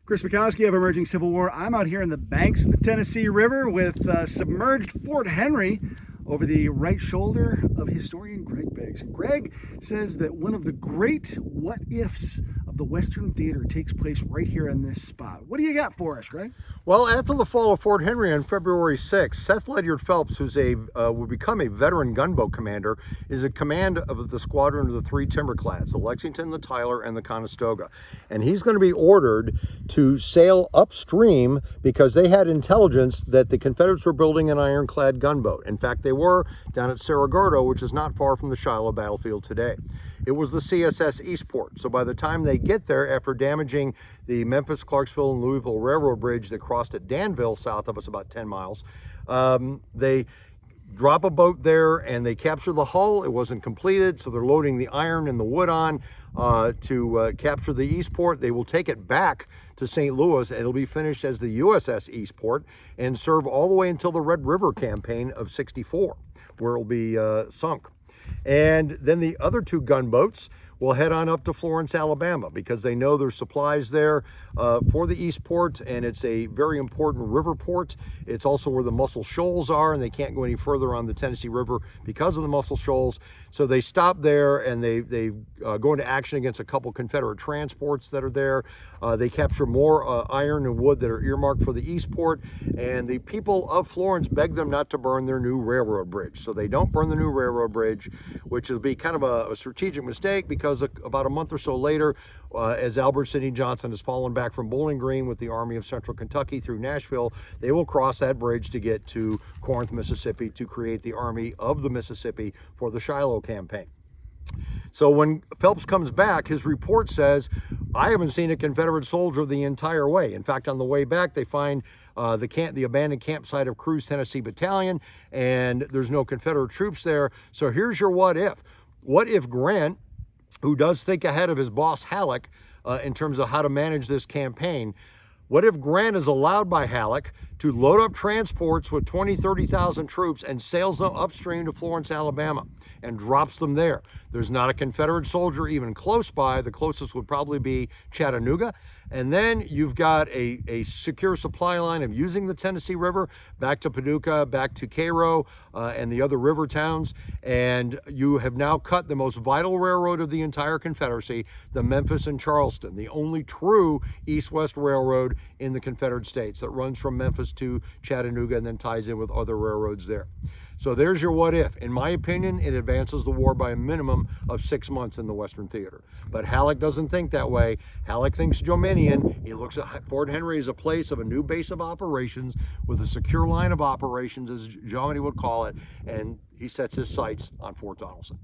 Chris Mikowski of Emerging Civil War. I'm out here in the banks of the Tennessee River with submerged Fort Henry over the right shoulder of historian Greg Biggs. And Greg says that one of the great what-ifs of the Western Theater takes place right here in this spot. What do you got for us, Greg? Well, after the fall of Fort Henry on February 6th, Seth Ledyard Phelps, who's will become a veteran gunboat commander, is in command of the squadron of the three timberclads, the Lexington, the Tyler, and the Conestoga. And he's going to be ordered to sail upstream because they had intelligence that the Confederates were building an ironclad gunboat. In fact, they were down at Cerro Gordo, which is not far from the Shiloh battlefield today. It was the CSS Eastport. So by the time they get there, after damaging the Memphis, Clarksville, and Louisville Railroad Bridge that crossed at Danville, south of us about 10 miles, they drop a boat there and they capture the hull. It wasn't completed, so they're loading the iron and the wood on to capture the Eastport. They will take it back to St. Louis, and it'll be finished as the USS Eastport and serve all the way until the Red River campaign of '64, where it'll be sunk. And then the other two gunboats will head on up to Florence, Alabama, because they know there's supplies there for the Eastport, and it's a very important river port. It's also where the Muscle Shoals are, and they can't go any further on the Tennessee River because of the Muscle Shoals. So they stop there, and they go into action against a couple Confederate transports that are there. They capture more iron and wood that are earmarked for the Eastport, and the people of Florence beg them not to burn their new railroad bridge. So they don't burn the new railroad bridge, which will be kind of a strategic mistake, because about a month or so later, as Albert Sidney Johnston has fallen back from Bowling Green with the Army of Central Kentucky through Nashville, they will cross that bridge to get to Corinth, Mississippi, to create the Army of the Mississippi for the Shiloh campaign. So when Phelps comes back, his report says, I haven't seen a Confederate soldier the entire way. In fact, on the way back, they find the abandoned campsite of Crew's Tennessee Battalion, and there's no Confederate troops there. So here's your what if. What if Grant, who does think ahead of his boss Halleck in terms of how to manage this campaign, what if Grant is allowed by Halleck to load up transports with 20,000, 30,000 troops and sails them upstream to Florence, Alabama, and drops them there? There's not a Confederate soldier even close by. The closest would probably be Chattanooga. And then you've got a secure supply line of using the Tennessee River back to Paducah, back to Cairo, and the other river towns. And you have now cut the most vital railroad of the entire Confederacy, the Memphis and Charleston, the only true east-west railroad in the Confederate States that runs from Memphis to Chattanooga and then ties in with other railroads there. So there's your what if. In my opinion, it advances the war by a minimum of 6 months in the Western Theater. But Halleck doesn't think that way. Halleck thinks Dominion. He looks at Fort Henry as a place of a new base of operations with a secure line of operations, as Jomini would call it, and he sets his sights on Fort Donelson.